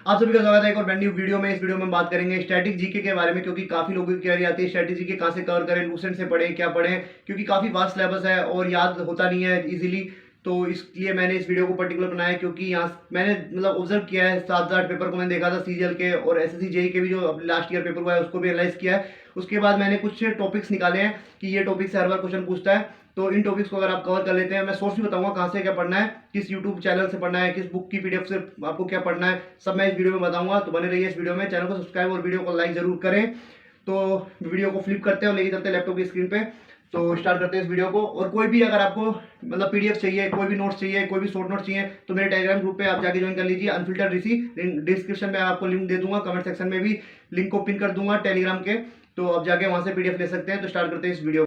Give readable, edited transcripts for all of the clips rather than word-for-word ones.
आप सभी का स्वागत है एक और ब्रांड न्यू वीडियो में। इस वीडियो में हम बात करेंगे स्टैटिक जीके के बारे में, क्योंकि काफी लोगों की क्वेरी आती है स्टैटिक जीके कहाँ से कवर करें, लूसेंट से पढ़ें, क्या पढ़ें, क्योंकि काफी वास्ट सिलेबस है और याद होता नहीं है इजीली। तो इसलिए मैंने इस वीडियो को पर्टिकुलर बनाया, क्योंकि यहाँ मैंने मतलब ऑब्जर्व किया है 7-8 पेपर को मैंने देखा था सीजीएल के और एसएससी जेई के भी जो लास्ट ईयर पेपर हुआ है उसको भी एनालाइज किया है। उसके बाद मैंने कुछ टॉपिक्स निकाले हैं कि ये टॉपिक से हर बार क्वेश्चन पूछता है, तो इन टॉपिक्स को अगर आप कवर कर लेते हैं, मैं सोर्स भी बताऊंगा कहाँ से क्या पढ़ना है, किस यूट्यूब चैनल से पढ़ना है, किस बुक की पीडीएफ से आपको क्या पढ़ना है, सब मैं इस वीडियो में बताऊंगा। तो बने रहिए इस वीडियो में, चैनल को सब्सक्राइब और वीडियो को लाइक जरूर करें। तो वीडियो को फ्लिप करते हैं और लेके चलते हैं लैपटॉप की स्क्रीन पे। तो स्टार्ट करते हैं इस वीडियो को। और कोई भी अगर आपको मतलब पीडीएफ चाहिए, कोई भी नोट्स चाहिए, कोई भी शॉर्ट नोट चाहिए, तो मेरे टेलीग्राम ग्रुप पे आप जाके ज्वाइन कर लीजिए, अनफिल्टर्ड ऋषि। डिस्क्रिप्शन में आपको लिंक दे दूंगा, कमेंट सेक्शन में भी लिंक को पिन कर दूंगा टेलीग्राम के, तो आप जाके वहां से पीडीएफ ले सकते हैं। तो स्टार्ट करते हैं इस वीडियो।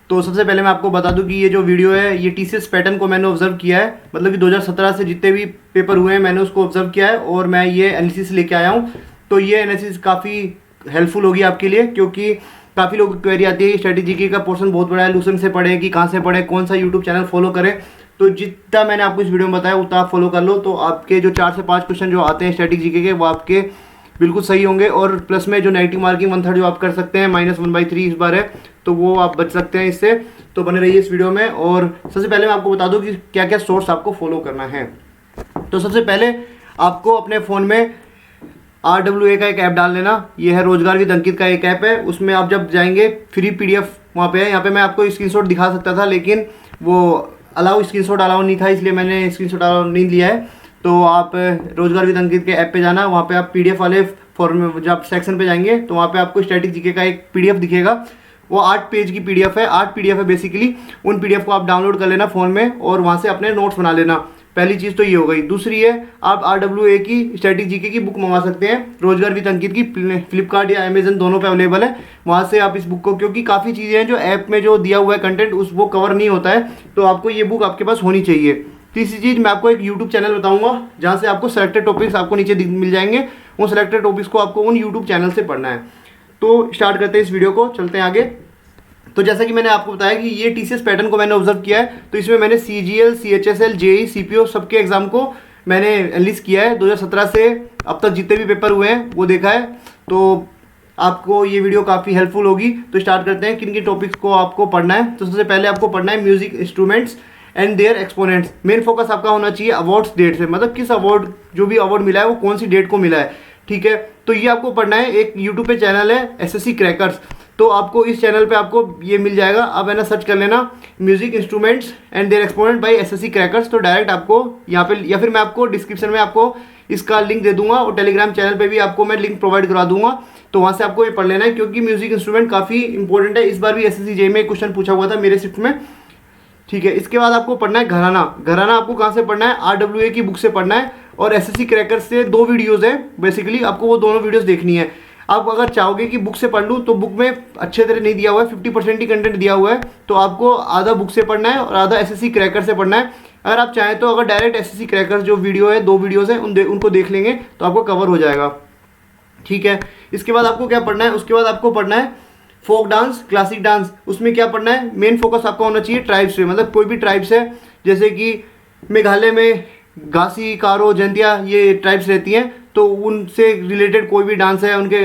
तो सबसे पहले मैं आपको बता दूं कि ये जो वीडियो है ये टीसीएस पैटर्न को मैंने ऑब्जर्व किया है, मतलब कि 2017 से जितने भी पेपर हुए हैं मैंने उसको ऑब्जर्व किया है और मैं ये एनालिसिस लेके आया हूँ। तो ये एनालिसिस काफ़ी हेल्पफुल होगी आपके लिए, क्योंकि काफ़ी लोगों की क्वेरी आती है स्ट्रेटेजी का पोर्शन बहुत बड़ा है, लूसेंट से पढ़े कि कहाँ से पढ़े, कौन सा यूट्यूब चैनल फॉलो करें। तो जितना मैंने आपको इस वीडियो में बताया उतना आप फॉलो कर लो, तो आपके जो 4 से 5 क्वेश्चन जो आते हैं स्ट्रेटेजी के वो आपके बिल्कुल सही होंगे। और प्लस में जो नेगेटिव मार्किंग 1/3 जो आप कर सकते हैं, -1/3 इस बार है, तो वो आप बच सकते हैं इससे। तो बने रहिए इस वीडियो में। और सबसे पहले मैं आपको बता दूं कि क्या क्या सोर्स आपको फॉलो करना है। तो सबसे पहले आपको अपने फ़ोन में RWA का एक ऐप डाल लेना। ये है रोजगार विद अंकित का एक ऐप है, उसमें आप जब जाएंगे फ्री पीडीएफ वहाँ पे है। यहाँ पे मैं आपको स्क्रीनशॉट दिखा सकता था, लेकिन वो स्क्रीनशॉट अलाउ नहीं था, इसलिए मैंने स्क्रीनशॉट अलाउ नहीं लिया है। तो आप रोजगार विद अंकित के ऐप पे जाना, वहाँ पे आप पीडीएफ वाले फॉर्म जब सेक्शन पे जाएंगे तो वहाँ पे आपको स्टैटिक जीके का एक पीडीएफ दिखेगा। वो 8 पेज की पीडीएफ है, 8 पीडीएफ है बेसिकली। उन पीडीएफ को आप डाउनलोड कर लेना फ़ोन में और वहाँ से अपने नोट्स बना लेना। पहली चीज़ तो ये हो गई। दूसरी है आप RWA की स्टैटिक जीके की बुक मंगवा सकते हैं, रोजगार विद अंकित की फ्लिपकार्ट या अमेजन दोनों पे अवेलेबल है। वहाँ से आप इस बुक को, क्योंकि काफ़ी चीज़ें हैं जो ऐप में जो दिया हुआ है कंटेंट उस वो कवर नहीं होता है, तो आपको ये बुक आपके पास होनी चाहिए। तीसरी चीज़ मैं आपको एक यूट्यूब चैनल बताऊँगा जहाँ से आपको सेलेक्टेड टॉपिक्स आपको नीचे मिल जाएंगे। उन सेलेक्टेड टॉपिक्स को आपको उन यूट्यूब चैनल से पढ़ना है। तो स्टार्ट करते हैं इस वीडियो को, चलते हैं आगे। तो जैसा कि मैंने आपको बताया कि ये टीसीएस पैटर्न को मैंने ऑब्जर्व किया है, तो इसमें मैंने CGL, CHSL, JEE, CPO सबके एग्जाम को मैंने एनालिसिस किया है। 2017 से अब तक जितने भी पेपर हुए हैं वो देखा है, तो आपको ये वीडियो काफ़ी हेल्पफुल होगी। तो स्टार्ट करते हैं किन किन टॉपिक्स को आपको पढ़ना है। तो सबसे पहले आपको पढ़ना है music instruments and their exponents. Main focus आपका होना चाहिए अवार्ड्स डेट से, मतलब किस अवार्ड, जो भी अवार्ड मिला है वो कौन सी डेट को मिला है, ठीक है। तो ये आपको पढ़ना है। एक यूट्यूब पे चैनल है SSC क्रैकर्स, तो आपको इस चैनल पे आपको ये मिल जाएगा। आप है ना सर्च कर लेना music instruments and their exponent by SSC crackers, तो डायरेक्ट आपको यहाँ पे, या फिर मैं आपको डिस्क्रिप्शन में आपको इसका लिंक दे दूंगा और टेलीग्राम चैनल पे भी आपको मैं लिंक प्रोवाइड करा दूंगा, तो वहाँ से आपको ये पढ़ लेना है, क्योंकि म्यूजिक इंस्ट्रूमेंट काफ़ी इंपॉर्टेंट है। इस बार भी SSC जेईई में क्वेश्चन पूछा हुआ था मेरे शिफ्ट में, ठीक है। इसके बाद आपको पढ़ना है घराना। घराना आपको कहाँ से पढ़ना है, RWA की बुक से पढ़ना है और SSC क्रैकर्स से 2 वीडियोज़ है बेसिकली, आपको वो दोनों वीडियोज़ देखनी है। आप अगर चाहोगे कि बुक से पढ़ लूँ तो बुक में अच्छे तरह नहीं दिया हुआ है, 50% ही कंटेंट दिया हुआ है, तो आपको आधा बुक से पढ़ना है और आधा SSC क्रैकर से पढ़ना है। अगर आप चाहें तो अगर डायरेक्ट SSC क्रैकर जो वीडियो है, 2 वीडियोज़ हैं, उनको देख लेंगे तो आपको कवर हो जाएगा, ठीक है। इसके बाद आपको क्या पढ़ना है, उसके बाद आपको पढ़ना है फोक डांस, क्लासिक डांस। उसमें क्या पढ़ना है, मेन फोकस आपका होना चाहिए ट्राइब्स पे, मतलब कोई भी ट्राइब्स है, जैसे कि मेघालय में गासी, कारो, जंतिया ये ट्राइब्स रहती हैं, तो उनसे रिलेटेड कोई भी डांस है, उनके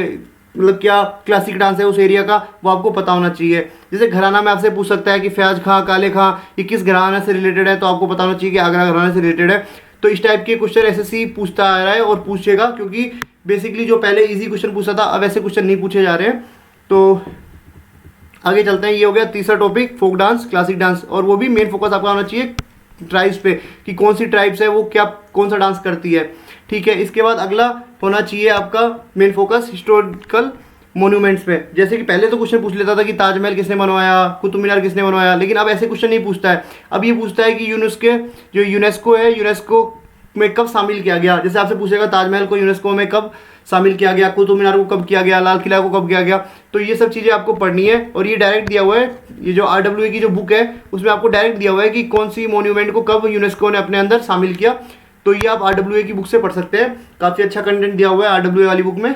मतलब क्या क्लासिक डांस है उस एरिया का, वो आपको पता होना चाहिए। जैसे घराना में आपसे पूछ सकता है कि फयाज खां, काले खां ये किस घराना से रिलेटेड है, तो आपको पता होना चाहिए कि आगरा घराना से रिलेटेड है। तो इस टाइप के क्वेश्चन SSC पूछता आ रहा है और पूछेगा, क्योंकि बेसिकली जो पहले ईजी क्वेश्चन पूछा था अब ऐसे क्वेश्चन नहीं पूछे जा रहे हैं। तो आगे चलते हैं। ये हो गया तीसरा topic, folk dance, classic dance, और वो भी मेन फोकस आपका होना चाहिए ट्राइब्स पे, कि कौन सी ट्राइब्स है वो क्या कौन सा डांस करती है, ठीक है। इसके बाद अगला होना चाहिए आपका मेन फोकस हिस्टोरिकल मोन्यूमेंट्स पे। जैसे कि पहले तो क्वेश्चन पूछ लेता था कि ताजमहल किसने बनवाया, कुतुब मीनार किसने बनवाया, लेकिन अब ऐसे क्वेश्चन नहीं पूछता है। अब ये पूछता है कि यूनेस्को है, यूनेस्को में कब शामिल किया गया। जैसे आपसे पूछेगा ताजमहल को यूनेस्को में कब शामिल किया गया, कुतुब मीनार को कब किया गया, लाल किला को कब किया गया, तो ये सब चीज़ें आपको पढ़नी है। और ये डायरेक्ट दिया हुआ है, ये जो RWA की जो बुक है उसमें आपको डायरेक्ट दिया हुआ है कि कौन सी मोन्यूमेंट को कब यूनेस्को ने अपने अंदर शामिल किया, तो ये आप RWA की बुक से पढ़ सकते हैं। काफ़ी अच्छा कंटेंट दिया हुआ है RWA वाली बुक में,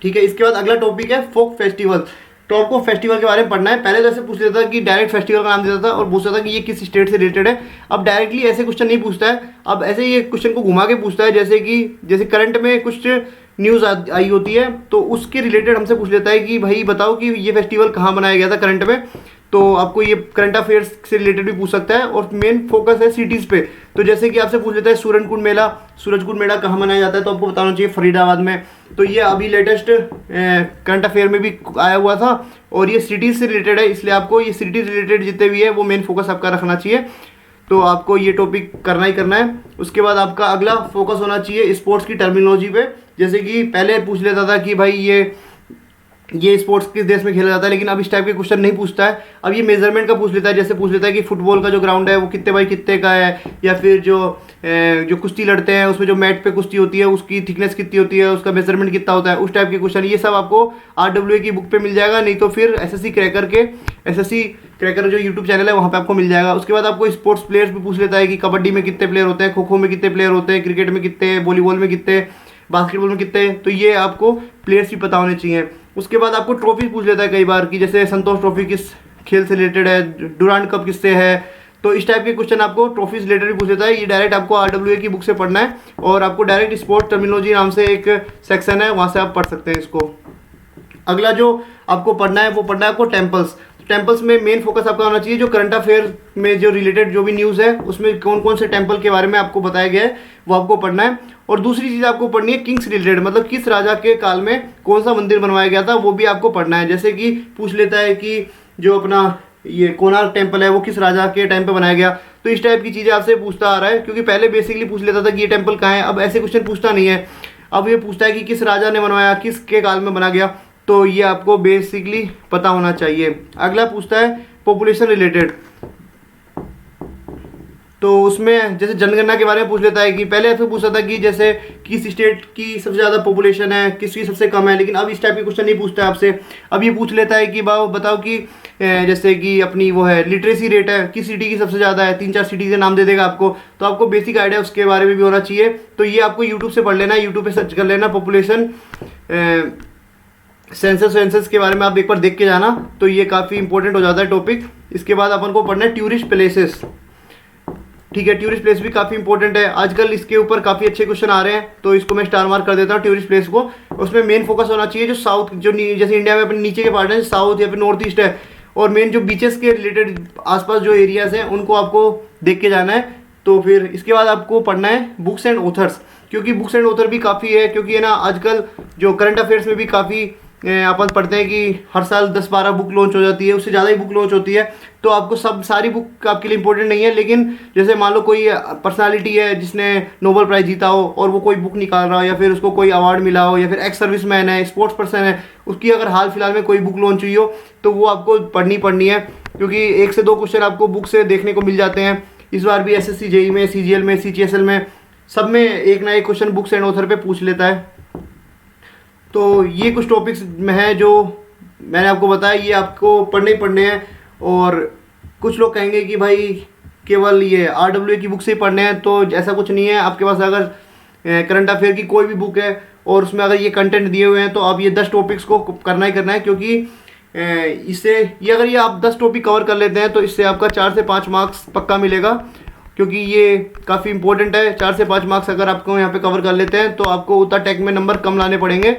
ठीक है। इसके बाद अगला टॉपिक है फोक फेस्टिवल। तो आपको फेस्टिवल के बारे में पढ़ना है। पहले तो ऐसे पूछ लेता था कि डायरेक्ट फेस्टिवल का नाम देता था और पूछता था कि ये किस स्टेट से रिलेटेड है। अब डायरेक्टली ऐसे क्वेश्चन नहीं पूछता है, अब ऐसे ये क्वेश्चन को घुमा के पूछता है, जैसे करंट में कुछ न्यूज़ आई होती है तो उसके रिलेटेड हमसे पूछ लेता है कि भाई बताओ कि ये फेस्टिवल कहाँ मनाया गया था करंट में। तो आपको ये करंट अफेयर्स से रिलेटेड भी पूछ सकता है और मेन फोकस है सिटीज़ पे। तो जैसे कि आपसे पूछ लेता है सूरजकुंड मेला कहाँ मनाया जाता है, तो आपको बताना चाहिए फरीदाबाद में। तो ये अभी लेटेस्ट करंट अफेयर में भी आया हुआ था और ये सिटीज़ से रिलेटेड है, इसलिए आपको ये सिटी रिलेटेड जितने भी है वो मेन फोकस आपका रखना चाहिए। तो आपको ये टॉपिक करना ही करना है। उसके बाद आपका अगला फोकस होना चाहिए स्पोर्ट्स की टर्मिनोलॉजी पे। जैसे कि पहले पूछ लेता था कि भाई ये स्पोर्ट्स किस देश में खेला जाता है, लेकिन अब इस टाइप के क्वेश्चन नहीं पूछता है। अब ये मेजरमेंट का पूछ लेता है, जैसे पूछ लेता है कि फुटबॉल का जो ग्राउंड है वो कितने बाई कितने का है, या फिर जो कुश्ती लड़ते हैं उसमें जो मैट पे कुश्ती होती है उसकी थिकनेस कितनी होती है, उसका मेजरमेंट कितना होता है, उस टाइप के क्वेश्चन। ये सब आपको RWA की बुक पे मिल जाएगा, नहीं तो फिर SSC क्रैकर जो यूट्यूब चैनल है वहाँ पे आपको मिल जाएगा। उसके बाद आपको स्पोर्ट्स प्लेयर्स भी पूछ लेता है कि कबड्डी में कितने प्लेयर होते हैं, खो खो में कितने प्लेयर होते हैं, क्रिकेट में कितने, वॉलीबॉल में कितने, बास्केटबॉल में कितने। तो ये आपको प्लेयर्स भी पता होने चाहिए। उसके बाद आपको ट्रॉफी पूछ लेता है कई बार कि जैसे संतोष ट्रॉफी किस खेल से रिलेटेड है, डुरांड कप किससे है। तो इस टाइप के क्वेश्चन आपको ट्रॉफी से रिलेटेड भी पूछ लेता है। ये डायरेक्ट आपको RWA की बुक से पढ़ना है और आपको डायरेक्ट स्पोर्ट्स टर्मिनोलॉजी नाम से एक सेक्शन है, वहाँ से आप पढ़ सकते हैं इसको। अगला जो आपको पढ़ना है वो पढ़ना है आपको टेम्पल्स में मेन फोकस आपका होना चाहिए। जो करंट अफेयर में जो रिलेटेड जो भी न्यूज़ है उसमें कौन कौन से टेम्पल के बारे में आपको बताया गया है वो आपको पढ़ना है। और दूसरी चीज़ आपको पढ़नी है किंग्स रिलेटेड, मतलब किस राजा के काल में कौन सा मंदिर बनवाया गया था वो भी आपको पढ़ना है। जैसे कि पूछ लेता है कि जो अपना ये कोणार्क टेम्पल है वो किस राजा के टाइम पे बनाया गया। तो इस टाइप की चीज़ें आपसे पूछता आ रहा है, क्योंकि पहले बेसिकली पूछ लेता था कि ये टेम्पल कहाँ है, अब ऐसे क्वेश्चन पूछता नहीं है। अब ये पूछता है कि किस राजा ने बनवाया, किसके काल में बना गया। तो ये आपको बेसिकली पता होना चाहिए। अगला पूछता है पॉपुलेशन रिलेटेड, तो उसमें जैसे जनगणना के बारे में पूछ लेता है कि पहले ऐसे पूछता था कि जैसे किस स्टेट की सबसे ज़्यादा पॉपुलेशन है, किसकी सबसे कम है, लेकिन अब इस टाइप के क्वेश्चन नहीं पूछता है आपसे। अब ये पूछ लेता है कि बताओ कि जैसे कि अपनी वो है लिटरेसी रेट है, किस सिटी की सबसे ज़्यादा है, 3-4 सिटी के नाम दे देगा आपको। तो आपको बेसिक आइडिया उसके बारे में भी होना चाहिए। तो ये आपको यूट्यूब से पढ़ लेना, यूट्यूब पर सर्च कर लेना पॉपुलेशन सेंसस के बारे में आप एक बार देख के जाना, तो ये काफ़ी इंपॉर्टेंट हो जाता है टॉपिक। इसके बाद अपन को पढ़ना है टूरिस्ट प्लेसेस। ठीक है, टूरिस्ट प्लेस भी काफ़ी इंपॉर्टेंट है, आजकल इसके ऊपर काफ़ी अच्छे क्वेश्चन आ रहे हैं, तो इसको मैं स्टार मार्क कर देता हूँ टूरिस्ट प्लेस को। उसमें मेन फोकस होना चाहिए जो साउथ, जो जैसे इंडिया में अपने नीचे के पार्ट है साउथ या फिर नॉर्थ ईस्ट है, और मेन जो बीचेस के रिलेटेड आसपास जो एरियाज हैं उनको आपको देख के जाना है। तो फिर इसके बाद आपको पढ़ना है बुक्स एंड ऑथर्स, क्योंकि बुक्स एंड ऑथर भी काफ़ी है, क्योंकि है ना आजकल जो करंट अफेयर्स में भी काफ़ी अपन पढ़ते हैं कि हर साल 10-12 बुक लॉन्च हो जाती है, उससे ज़्यादा ही बुक लॉन्च होती है। तो आपको सारी बुक आपके लिए इंपॉर्टेंट नहीं है, लेकिन जैसे मान लो कोई पर्सनालिटी है जिसने नोबेल प्राइज़ जीता हो और वो कोई बुक निकाल रहा हो, या फिर उसको कोई अवार्ड मिला हो, या फिर एक्स सर्विसमैन है, स्पोर्ट्स पर्सन है, उसकी अगर हाल फिलहाल में कोई बुक लॉन्च हुई हो तो वो आपको पढ़नी है, क्योंकि 1 से 2 क्वेश्चन आपको बुक से देखने को मिल जाते हैं। इस बार भी SSC JEE में, CGL में, CGSL में, सब में एक ना एक क्वेश्चन बुक्स एंड ऑथर पे पूछ लेता है। तो ये कुछ टॉपिक्स में है जो मैंने आपको बताया, ये आपको पढ़ने हैं। और कुछ लोग कहेंगे कि भाई केवल ये RWA की बुक से ही पढ़ने हैं, तो ऐसा कुछ नहीं है। आपके पास अगर करंट अफेयर की कोई भी बुक है और उसमें अगर ये कंटेंट दिए हुए हैं तो आप ये 10 टॉपिक्स को करना ही करना है, क्योंकि इससे अगर ये आप 10 टॉपिक कवर कर लेते हैं तो इससे आपका 4 से 5 मार्क्स पक्का मिलेगा, क्योंकि ये काफ़ी इंपॉर्टेंट है। 4 से 5 मार्क्स अगर आपको यहाँ पे कवर कर लेते हैं तो आपको उतना टेक में नंबर कम लाने पड़ेंगे।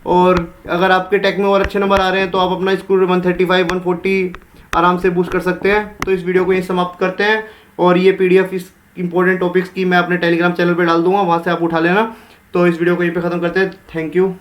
और अगर आपके टेक में और अच्छे नंबर आ रहे हैं तो आप अपना स्कोर 135, 140 आराम से बूस्ट कर सकते हैं। तो इस वीडियो को यहीं समाप्त करते हैं, और ये PDF इस इंपॉर्टेंट टॉपिक्स की मैं अपने टेलीग्राम चैनल पर डाल दूँगा, वहाँ से आप उठा लेना। तो इस वीडियो को यहीं पर ख़त्म करते हैं। Thank you.